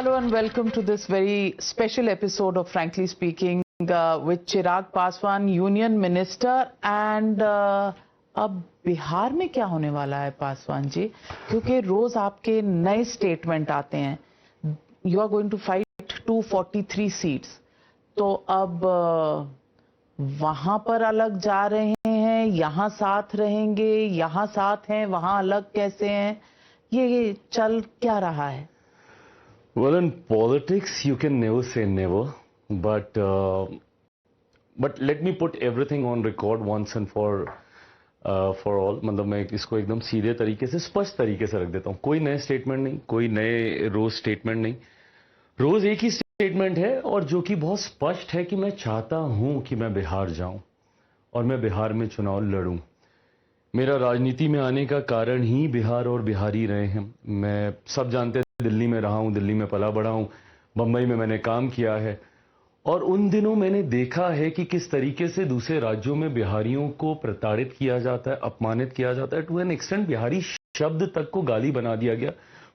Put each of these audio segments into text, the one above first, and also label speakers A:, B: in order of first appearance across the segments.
A: Hello and welcome to this very special episode of Frankly Speaking with Chirag Paswan, Union Minister. And अब बिहार में क्या होने वाला है पासवान जी, क्योंकि रोज आपके नए स्टेटमेंट आते हैं. You are going to fight 243 seats. तो अब वहां पर अलग जा रहे हैं, यहाँ साथ रहेंगे, यहाँ साथ हैं, वहां अलग कैसे हैं, ये चल क्या रहा है?
B: Well, in politics, you can never say never, but let me put everything on record once and for all. मतलब मैं इसको एकदम सीधे तरीके से, स्पष्ट तरीके से रख देता हूँ. कोई नए स्टेटमेंट नहीं, कोई नए रोज स्टेटमेंट नहीं. रोज एक ही स्टेटमेंट है और जो कि बहुत स्पष्ट है कि मैं चाहता हूँ कि मैं बिहार जाऊं और मैं बिहार में चुनाव लड़ूं. मेरा राजनीति में आने का कारण ही बिहार और बिहारी रहे हैं. मैं सब जानते हैं, दिल्ली में रहा हूं, दिल्ली में पला बड़ा हूं, बम्बई में मैंने काम किया है और उन दिनों मैंने देखा है कि किस तरीके से दूसरे राज्यों में बिहारियों को प्रताड़ित किया जाता है, अपमानित किया जाता है. टू एन एक्सटेंट बिहारी शब्द तक को गाली बना दिया गया.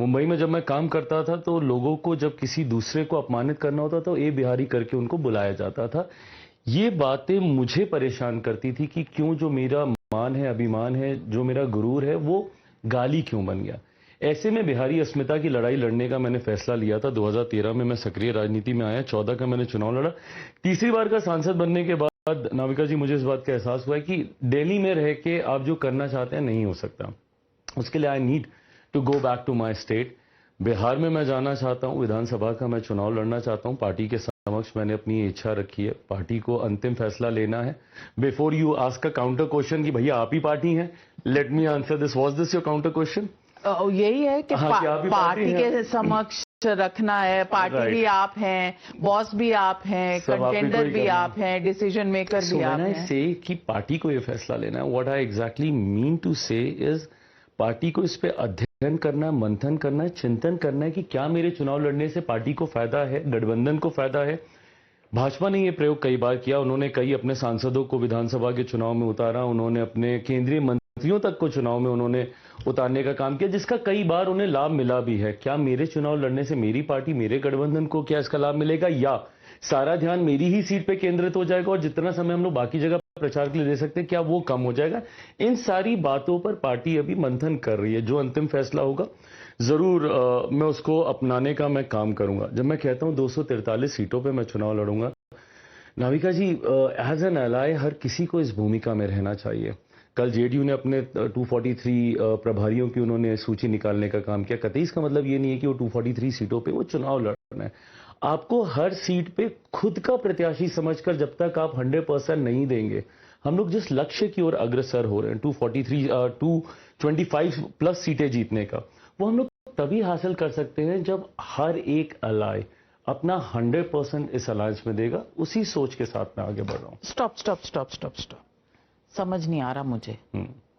B: मुंबई में जब मैं काम करता था तो लोगों को जब किसी दूसरे को अपमानित करना होता तो ए बिहारी करके उनको बुलाया जाता था. ये बातें मुझे परेशान करती थी कि क्यों जो मेरा मान है, अभिमान है, जो मेरा गुरूर है, वो गाली क्यों बन गया. ऐसे में बिहारी अस्मिता की लड़ाई लड़ने का मैंने फैसला लिया था. 2013 में मैं सक्रिय राजनीति में आया, 14 का मैंने चुनाव लड़ा. तीसरी बार का सांसद बनने के बाद नाविका जी मुझे इस बात का एहसास हुआ है कि दिल्ली में रह के आप जो करना चाहते हैं नहीं हो सकता. उसके लिए I need to go back to my state. Bihar में मैं जाना चाहता हूं, विधानसभा का मैं चुनाव लड़ना चाहता हूं. पार्टी के समक्ष मैंने अपनी इच्छा रखी है. पार्टी को अंतिम फैसला लेना है. Before you ask a counter question कि भैया आप ही पार्टी हैं, let me answer this. Was this your counter question?
A: यही है कि पार्टी के समक्ष रखना है. पार्टी भी आप हैं, बॉस भी आप हैं, कंटेंडर भी आप हैं, डिसीजन मेकर भी आप हैं.
B: से कि पार्टी को ये फैसला लेना है, what I exactly mean to say is party को इस पे अध्ययन करना है, मंथन करना है, चिंतन करना है कि क्या मेरे चुनाव लड़ने से पार्टी को फायदा है, गठबंधन को फायदा है. भाजपा ने ये प्रयोग कई बार किया. उन्होंने कई अपने सांसदों को विधानसभा के चुनाव में उतारा. उन्होंने अपने केंद्रीय मंत्रियों तक को चुनाव में उन्होंने उतारने का काम किया, जिसका कई बार उन्हें लाभ मिला भी है. क्या मेरे चुनाव लड़ने से मेरी पार्टी, मेरे गठबंधन को क्या इसका लाभ मिलेगा, या सारा ध्यान मेरी ही सीट पे केंद्रित हो जाएगा और जितना समय हम लोग बाकी जगह प्रचार के लिए दे सकते हैं क्या वो कम हो जाएगा? इन सारी बातों पर पार्टी अभी मंथन कर रही है. जो अंतिम फैसला होगा जरूर मैं उसको अपनाने का मैं काम करूंगा. जब मैं कहता हूं 243 सीटों पे मैं चुनाव लड़ूंगा, नाविका जी, एज एन एलाय हर किसी को इस भूमिका में रहना चाहिए. कल जेडीयू ने अपने 243 प्रभारियों की उन्होंने सूची निकालने का काम किया. कतई इसका मतलब ये नहीं है कि वो 243 सीटों पे वो चुनाव लड़ना है. आपको हर सीट पे खुद का प्रत्याशी समझकर जब तक आप 100% नहीं देंगे, हम लोग जिस लक्ष्य की ओर अग्रसर हो रहे हैं 225 प्लस सीटें जीतने का, वो हम लोग तभी हासिल कर सकते हैं जब हर एक अलाय अपना 100% इस अलायंस में देगा. उसी सोच के साथ मैं आगे बढ़ रहा हूँ.
A: स्टॉप. समझ नहीं आ रहा मुझे.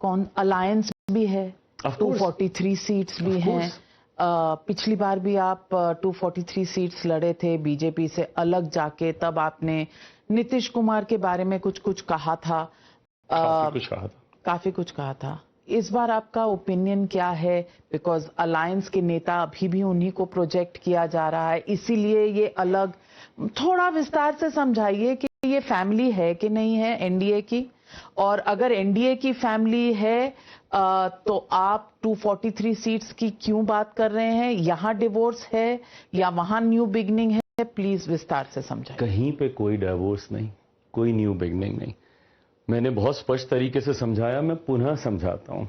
A: कौन अलायंस भी है, 243 सीट्स भी हैं. पिछली बार भी आप 243 सीट्स लड़े थे बीजेपी से अलग जाके. तब आपने नीतीश कुमार के बारे में कुछ कहा था, काफी कुछ कहा था. इस बार आपका ओपिनियन क्या है? बिकॉज अलायंस के नेता अभी भी उन्हीं को प्रोजेक्ट किया जा रहा है, इसीलिए ये अलग. थोड़ा विस्तार से समझाइए कि ये फैमिली है कि नहीं है एनडीए की, और अगर एनडीए की फैमिली है तो आप 243 सीट्स की क्यों बात कर रहे हैं? यहां डिवोर्स है या वहां न्यू बिगनिंग है? प्लीज विस्तार से समझाइए.
B: कहीं पे कोई डिवोर्स नहीं, कोई न्यू बिगनिंग नहीं. मैंने बहुत स्पष्ट तरीके से समझाया, मैं पुनः समझाता हूं.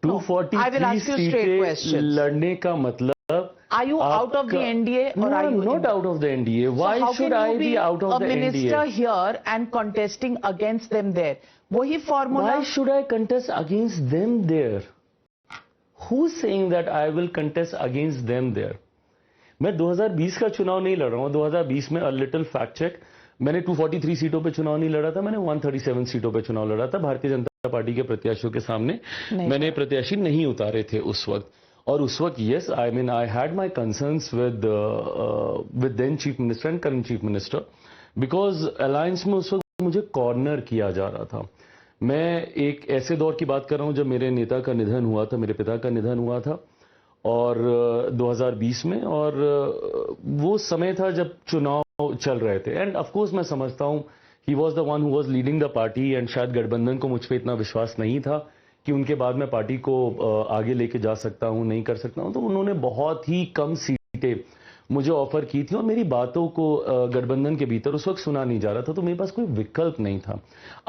B: 243 सीटें लड़ने का मतलब,
A: Are you out of the NDA or are you
B: not out of the NDA? Why should I be out of the NDA?
A: A minister here and contesting against them there. वही formula.
B: Why should I contest against them there? Who's saying that I will contest against them there? मैं 2020 का चुनाव नहीं लड़ रहा हूँ. 2020 में a little fact check, मैंने 243 सीटों पे चुनाव नहीं लड़ा था. मैंने 137 सीटों पे चुनाव लड़ा था. भारतीय जनता पार्टी के प्रत्याशियों के सामने मैंने प्रत्याशी नहीं उतारे थे उस वक्त. और उस वक्त yes, I mean I had my concerns with then chief minister and current chief minister, because alliance में उस वक्त मुझे कॉर्नर किया जा रहा था. मैं एक ऐसे दौर की बात कर रहा हूं जब मेरे नेता का निधन हुआ था, मेरे पिता का निधन हुआ था, और 2020 में, और वो समय था जब चुनाव चल रहे थे। एंड ऑफ कोर्स मैं समझता हूं he was the one who was leading the party, and शायद गठबंधन को मुझ पे इतना विश्वास नहीं था कि उनके बाद मैं पार्टी को आगे लेके जा सकता हूं, नहीं कर सकता हूं। तो उन्होंने बहुत ही कम सीटें मुझे ऑफर की थी और मेरी बातों को गठबंधन के भीतर उस वक्त सुना नहीं जा रहा था, तो मेरे पास कोई विकल्प नहीं था।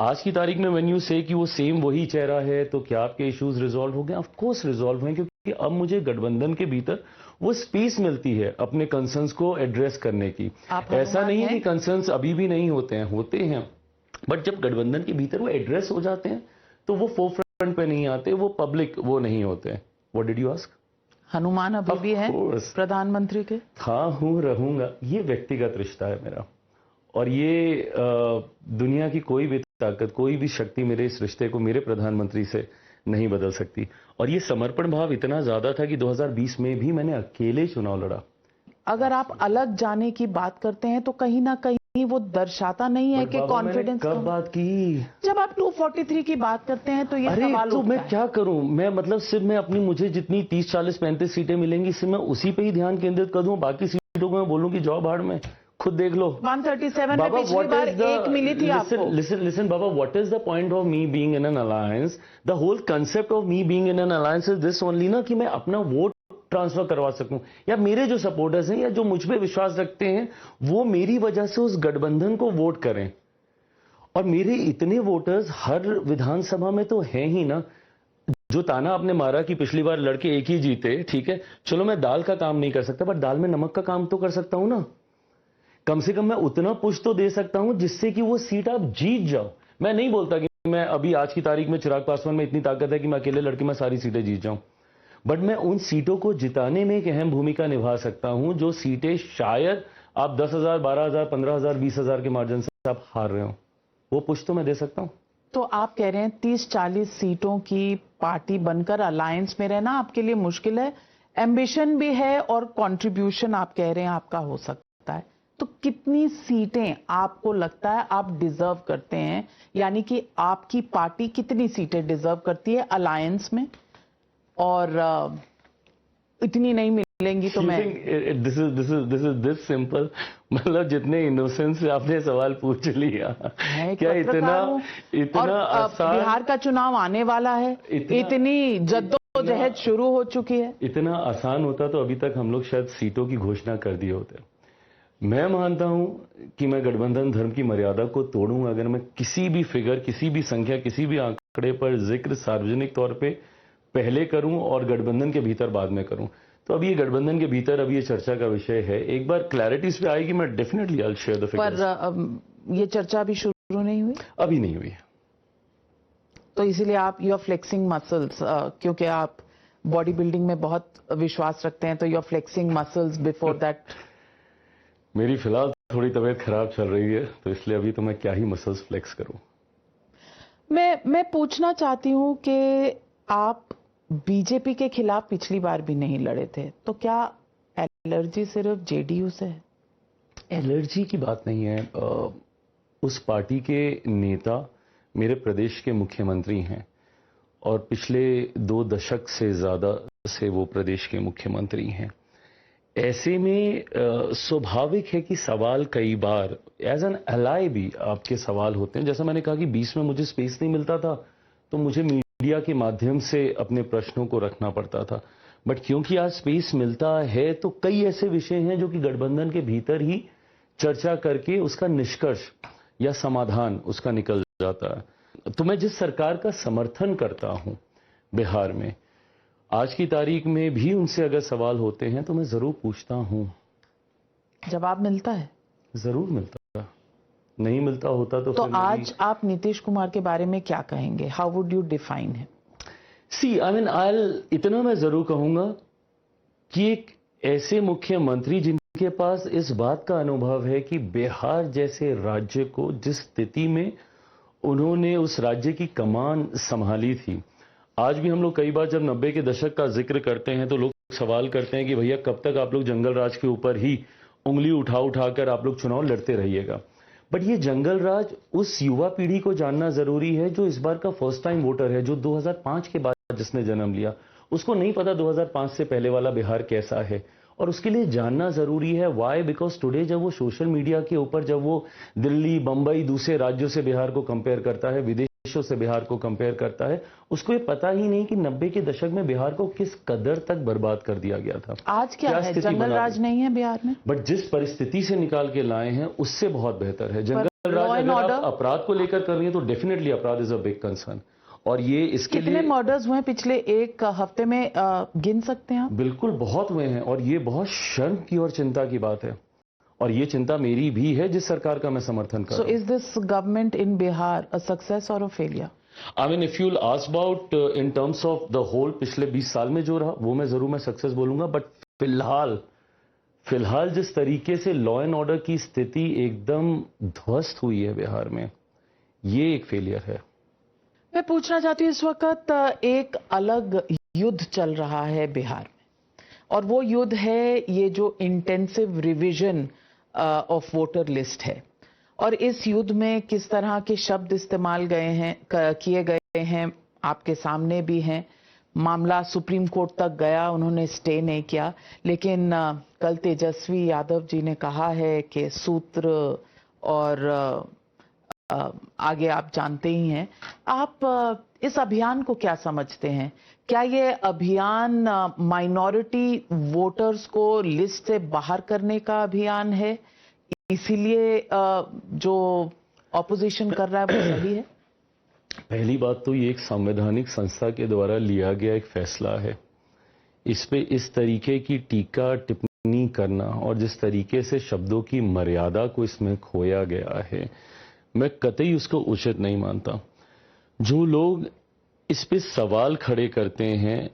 B: आज की तारीख में व्हेन यू से कि वो सेम वही चेहरा है, तो क्या आपके इश्यूज रिजॉल्व हो गए? ऑफ कोर्स रिजॉल्व हुए, क्योंकि अब मुझे गठबंधन के भीतर वो स्पेस मिलती है अपने कंसर्न्स को एड्रेस करने की। ऐसा नहीं है कि कंसर्न्स अभी भी नहीं होते हैं, बट जब गठबंधन के भीतर वो एड्रेस हो जाते हैं तो वो फोरफ्रंट पे नहीं आते, वो पब्लिक वो नहीं होते। What did you ask?
A: Hanuman अभी भी है प्रधानमंत्री के?
B: हाँ हूं, रहूंगा। ये व्यक्तिगत रिश्ता है मेरा, और ये दुनिया की कोई भी ताकत, कोई भी शक्ति मेरे इस रिश्ते को मेरे प्रधानमंत्री से नहीं बदल सकती। और ये समर्पण भाव इतना ज्यादा था कि 2020 में भी मैंने अकेले चुनाव लड़ा।
A: अगर आप अलग जाने की बात करते हैं तो कहीं ना कहीं वो दर्शाता नहीं है कि कॉन्फिडेंस
B: कब बात की?
A: जब आप 243 की बात करते हैं तो ये सवाल
B: तो मैं क्या करूं? मैं मतलब सिर्फ मैं अपनी, मुझे जितनी 30, 40, 35 सीटें मिलेंगी सिर्फ मैं उसी पे ही ध्यान केंद्रित कर दूं, बाकी सीटों को मैं बोलूं कि जाओ भाड़ में, खुद देख लो।
A: 137 में पिछली बार एक मिली थी आपको।
B: Listen, Baba, what is the point of me being in an alliance? The whole concept of me being in an alliance is this only ना, कि मैं अपना वोट ट्रांसफर करवा सकूं, या मेरे जो सपोर्टर्स हैं या जो मुझ पे विश्वास रखते हैं वो मेरी वजह से उस गठबंधन को वोट करें। और मेरे इतने वोटर्स हर विधानसभा में तो हैं ही ना। जो ताना आपने मारा कि पिछली बार लड़के एक ही जीते, ठीक है, चलो मैं दाल का काम नहीं कर सकता, पर दाल में नमक का काम तो कर सकता हूं ना। कम से कम मैं उतना पुश तो दे सकता हूं जिससे कि वो सीट आप जीत जाओ। मैं नहीं बोलता कि मैं अभी आज की तारीख में चिराग पासवान में इतनी ताकत है कि मैं अकेले लड़के में सारी सीटें जीत जाऊं, बट मैं उन सीटों को जिताने में एक अहम भूमिका निभा सकता हूं जो सीटें शायद आप 10,000, 12,000, 15,000, 20,000 के मार्जिन से आप हार रहे हो, वो पुश तो मैं दे सकता हूं।
A: तो आप कह रहे हैं 30-40 सीटों की पार्टी बनकर अलायंस में रहना आपके लिए मुश्किल है, एम्बिशन भी है और कंट्रीब्यूशन आप कह रहे हैं आपका हो सकता है। तो कितनी सीटें आपको लगता है आप डिजर्व करते हैं, यानी कि आपकी पार्टी कितनी सीटें डिजर्व करती है अलायंस में? और इतनी नहीं मिलेंगी तो मैं
B: दिस इज दिस सिंपल। मतलब जितने इनोसेंस से आपने सवाल पूछ लिया, क्या इतना आसान?
A: बिहार का चुनाव आने वाला है, इतनी जद्दोजहद शुरू हो चुकी है।
B: इतना आसान होता तो अभी तक हम लोग शायद सीटों की घोषणा कर दिए होते। मैं मानता हूं कि मैं गठबंधन धर्म की मर्यादा को तोड़ूंगा अगर मैं किसी भी फिगर, किसी भी संख्या, किसी भी आंकड़े पर जिक्र सार्वजनिक तौर पे पहले करूं और गठबंधन के भीतर बाद में करूं। तो अभी ये गठबंधन के भीतर अभी ये चर्चा का विषय है। एक बार क्लैरिटी इस पे आएगी, मैं definitely I will share the figures.
A: पर ये चर्चा अभी शुरू नहीं हुई?
B: अभी नहीं हुई।
A: तो इसीलिए आप यू आर फ्लेक्सिंग मसल्स, क्योंकि आप बॉडी बिल्डिंग में बहुत विश्वास रखते हैं, तो you are flexing muscles before that.
B: मेरी फिलहाल थोड़ी तबीयत खराब चल रही है, तो इसलिए अभी तो मैं क्या ही मसल्स फ्लेक्स करूं।
A: मैं पूछना चाहती हूं कि आप बीजेपी के खिलाफ पिछली बार भी नहीं लड़े थे, तो क्या एलर्जी सिर्फ जेडीयू से है?
B: एलर्जी की बात नहीं है। उस पार्टी के नेता मेरे प्रदेश के मुख्यमंत्री हैं और पिछले 2 दशक से ज्यादा से वो प्रदेश के मुख्यमंत्री हैं। ऐसे में स्वाभाविक है कि सवाल कई बार एज एन एलाय भी आपके सवाल होते हैं। जैसा मैंने कहा कि 20 में मुझे स्पेस नहीं मिलता था, तो मुझे मीडिया के माध्यम से अपने प्रश्नों को रखना पड़ता था। बट क्योंकि आज स्पेस मिलता है तो कई ऐसे विषय हैं जो कि गठबंधन के भीतर ही चर्चा करके उसका निष्कर्ष या समाधान उसका निकल जाता है। तो मैं जिस सरकार का समर्थन करता हूं बिहार में, आज की तारीख में भी उनसे अगर सवाल होते हैं तो मैं जरूर पूछता हूं।
A: जवाब मिलता है?
B: जरूर मिलता है। नहीं मिलता होता तो
A: आज आप नीतीश कुमार के बारे में क्या कहेंगे? How would you define him?
B: See I mean इतना मैं जरूर कहूंगा कि एक ऐसे मुख्यमंत्री जिनके पास इस बात का अनुभव है कि बिहार जैसे राज्य को जिस स्थिति में उन्होंने उस राज्य की कमान संभाली थी। आज भी हम लोग कई बार जब 90 के दशक का जिक्र करते हैं तो लोग सवाल करते हैं कि भैया कब तक आप लोग जंगल राज के ऊपर ही उंगली उठाकर आप लोग चुनाव लड़ते रहिएगा। बट ये जंगल राज उस युवा पीढ़ी को जानना जरूरी है जो इस बार का फर्स्ट टाइम वोटर है, जो 2005 के बाद जिसने जन्म लिया। उसको नहीं पता 2005 से पहले वाला बिहार कैसा है, और उसके लिए जानना जरूरी है। वाई? बिकॉज टुडे जब वो सोशल मीडिया के ऊपर जब वो दिल्ली, बंबई, दूसरे राज्यों से बिहार को कंपेयर करता है, विदेशों से बिहार को कंपेयर करता है, उसको ये पता ही नहीं कि 90 के दशक में बिहार को किस कदर तक बर्बाद कर दिया गया था।
A: आज क्या है, जंगल राज नहीं है बिहार में,
B: बट जिस परिस्थिति से निकाल के लाए हैं उससे बहुत बेहतर है। जंगल राज अगर आप अपराध को लेकर कर रही है तो डेफिनेटली अपराध इज अ बिग कंसर्न, और ये इसके
A: कितने मर्डर्स हुए पिछले एक हफ्ते में, गिन सकते हैं आप?
B: बिल्कुल बहुत हुए हैं, और ये बहुत शर्म की और चिंता की बात है, और ये चिंता मेरी भी है जिस सरकार का मैं समर्थन कर रहा हूं।
A: So is this government in Bihar a success और a failure?
B: I mean if you'll ask about in terms of the whole पिछले 20 साल में जो रहा वो मैं सक्सेस बोलूंगा, बट फिलहाल जिस तरीके से लॉ एंड ऑर्डर की स्थिति एकदम ध्वस्त हुई है बिहार में, ये एक फेलियर है।
A: मैं पूछना चाहती हूँ, इस वक्त एक अलग युद्ध चल रहा है बिहार में, और वो युद्ध है ये जो intensive revision of voter list है, और इस युद्ध में किस तरह के शब्द इस्तेमाल किए गए हैं आपके सामने भी हैं। मामला सुप्रीम कोर्ट तक गया, उन्होंने स्टे नहीं किया, लेकिन कल तेजस्वी यादव जी ने कहा है कि सूत्र और आगे आप जानते ही हैं। आप इस अभियान को क्या समझते हैं? क्या ये अभियान माइनॉरिटी वोटर्स को लिस्ट से बाहर करने का अभियान है, इसीलिए जो ऑपोजिशन कर रहा है वो सही है?
B: पहली बात तो ये एक संवैधानिक संस्था के द्वारा लिया गया एक फैसला है। इस पे इस तरीके की टीका टिप्पणी करना और जिस तरीके से शब्दों की मर्यादा को इसमें खोया गया है, मैं कतई उसको उचित नहीं मानता। जो लोग इस पे सवाल खड़े करते हैं,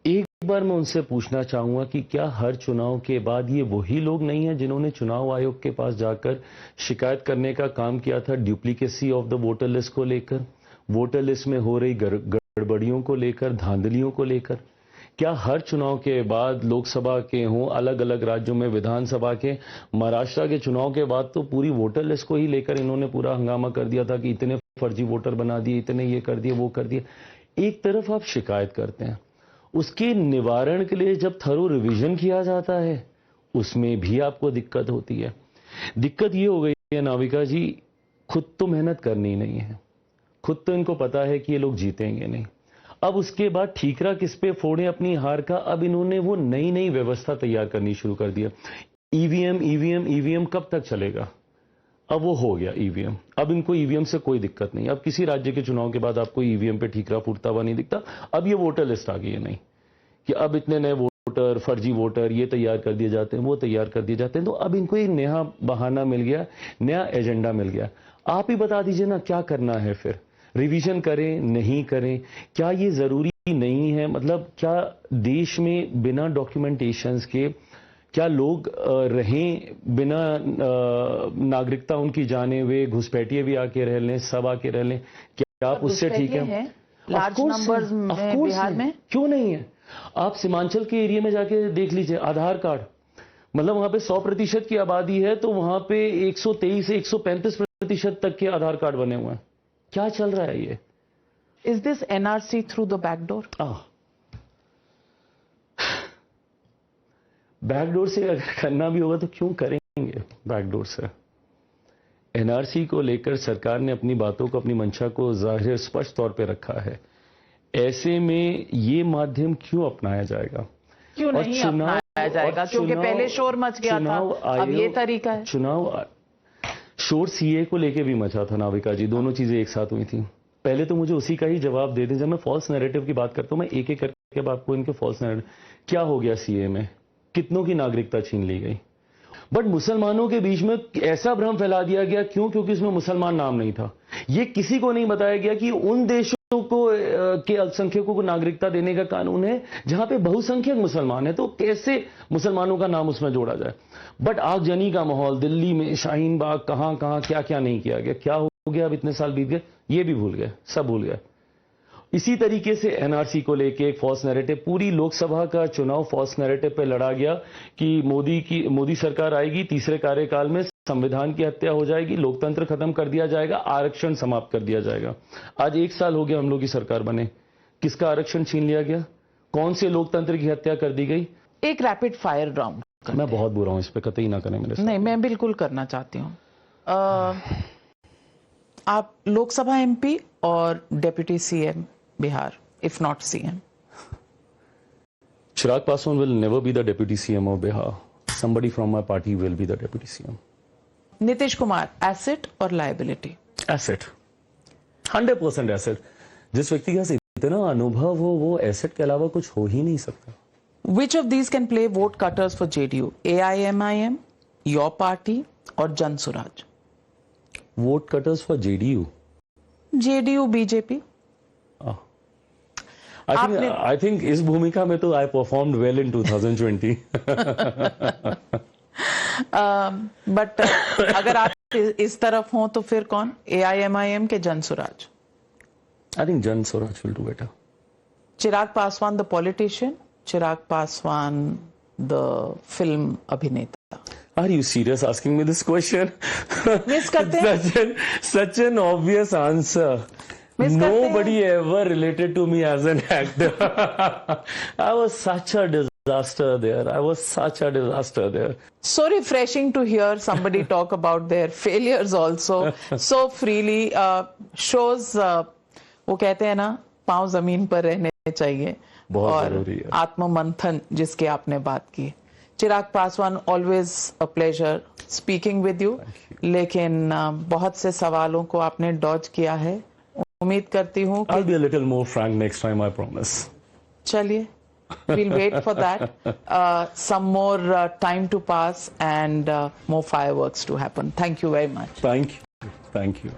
B: एक बार मैं उनसे पूछना चाहूंगा कि क्या हर चुनाव के बाद ये वही लोग नहीं हैं जिन्होंने चुनाव आयोग के पास जाकर शिकायत करने का काम किया था duplicacy of the voter list को लेकर, वोटर लिस्ट में हो रही गड़बड़ियों को लेकर, धांधलियों को लेकर? क्या हर चुनाव के बाद, लोकसभा के हों, अलग अलग राज्यों में विधानसभा के, महाराष्ट्र के चुनाव के बाद तो पूरी वोटर लिस्ट को ही लेकर इन्होंने पूरा हंगामा कर दिया था कि इतने फर्जी वोटर बना दिए, इतने ये कर दिए, वो कर दिए। एक तरफ आप शिकायत करते हैं, उसके निवारण के लिए जब थरो रिवीजन किया जाता है उसमें भी आपको दिक्कत होती है। दिक्कत ये हो गई है नाविका जी, खुद तो मेहनत करनी नहीं है, खुद तो इनको पता है कि ये लोग जीतेंगे नहीं। अब उसके बाद ठीकरा किस पे फोड़े अपनी हार का, अब इन्होंने वो नई व्यवस्था तैयार करनी शुरू कर दिया। ईवीएम कब तक चलेगा? अब वो हो गया ईवीएम, अब इनको ईवीएम से कोई दिक्कत नहीं। अब किसी राज्य के चुनाव के बाद आपको ईवीएम पे ठीकरा फूटता हुआ नहीं दिखता। अब ये वोटर लिस्ट आ गई है नहीं कि अब इतने नए वोटर, फर्जी वोटर ये तैयार कर दिए जाते हैं, वो तैयार कर दिए जाते हैं। तो अब इनको एक नया बहाना मिल गया, नया एजेंडा मिल गया। आप ही बता दीजिए ना क्या करना है फिर? रिवीजन करें, नहीं करें? क्या ये जरूरी नहीं है? मतलब क्या देश में बिना डॉक्यूमेंटेशंस के क्या लोग रहें, बिना नागरिकता उनकी जाने हुए, घुसपैठिए भी आके रह लें, सब आके रह लें? क्या आप उससे ठीक है?
A: लार्ज नंबर्स में बिहार में क्यों नहीं है?
B: आप सीमांचल के एरिया में जाके देख लीजिए, आधार कार्ड, मतलब वहां पे 100% की आबादी है तो वहां पे 123 से 135% तक के आधार कार्ड बने हुए हैं। क्या चल रहा है ये?
A: Is this NRC through the backdoor?
B: Backdoor से अगर करना भी होगा तो क्यों करेंगे बैकडोर से? एनआरसी को लेकर सरकार ने अपनी बातों को, अपनी मंशा को जाहिर स्पष्ट तौर पे रखा है। ऐसे में ये माध्यम क्यों अपनाया जाएगा?
A: क्यों नहीं अपनाया जाएगा? क्योंकि पहले शोर मच गया था, अब ये तरीका है।
B: चुनाव शोर सीए को लेके भी मचा था नाविका जी, दोनों चीजें एक साथ हुई थी। पहले तो मुझे उसी का ही जवाब दे दें। जब मैं फॉल्स नैरेटिव की बात करता हूं, मैं एक एक करके आपको इनके फॉल्स नैरेटिव, क्या हो गया सीए में, कितनों की नागरिकता छीन ली गई, बट मुसलमानों के बीच में ऐसा भ्रम फैला दिया गया। क्यों? क्योंकि उसमें मुसलमान नाम नहीं था। ये किसी को नहीं बताया गया कि उन देशों को के अल्पसंख्यकों को नागरिकता देने का कानून है जहां पे बहुसंख्यक मुसलमान है, तो कैसे मुसलमानों का नाम उसमें जोड़ा जाए? बट आगजनी का माहौल दिल्ली में, शाहीन बाग, कहां कहां क्या क्या नहीं किया गया, क्या हो गया? अब इतने साल बीत गए, ये भी भूल गए, सब भूल गए। इसी तरीके से एनआरसी को लेके एक फॉल्स नैरेटिव, पूरी लोकसभा का चुनाव फॉल्स नैरेटिव पे लड़ा गया कि मोदी सरकार आएगी, तीसरे कार्यकाल में संविधान की हत्या हो जाएगी, लोकतंत्र खत्म कर दिया जाएगा, आरक्षण समाप्त कर दिया जाएगा। आज 1 साल हो गया हम लोग की सरकार बने, किसका आरक्षण छीन लिया गया? कौन से लोकतंत्र की हत्या कर दी गई?
A: एक रैपिड फायर राउंड।
B: मैं बहुत बुरा हूं इस पे, कतई ना करें मेरे साथ।
A: नहीं, मैं बिल्कुल करना चाहती हूँ। आप लोकसभा एमपी और deputy CM Bihar, if not CM.
B: Chirag Paswan will never be the deputy CM of Bihar. Somebody from my party will be the deputy CM.
A: Nitish Kumar, asset और लायबिलिटी?
B: Asset. 100% एसेट। जिस व्यक्ति के पास इतना अनुभव हो, वो एसेट के अलावा कुछ हो ही नहीं सकता।
A: Which of these can play vote cutters for JDU? AIMIM, your party और Jan Suraaj?
B: Vote cutters for JDU.
A: JDU, BJP?
B: I think इस भूमिका में तो I performed well in 2020.
A: But अगर आप इस तरफ हो तो फिर कौन? AIMIM के Jan Suraaj?
B: I think Jan Swaraj will do better.
A: Chirag Paswan the politician, Chirag Paswan the film अभिनेता?
B: Are you serious asking me this question?
A: Miss करते हैं?
B: Such an obvious answer. Nobody ever related to me as an actor. I was such a disaster there. I was such a disaster there.
A: So refreshing to hear somebody talk about their failures also so freely. Shows वो कहते हैं ना, पांव जमीन पर रहने चाहिए और आत्ममंथन जिसके आपने बात की। Chirag Paswan, always a pleasure speaking with you. लेकिन बहुत से सवालों को आपने डॉज किया है। उम्मीद करती हूँ
B: I'll be a little more frank next time, I promise.
A: चलिए, we'll wait for that. Some more time to pass and more fireworks to happen. Thank you very much.
B: Thank you. Thank you.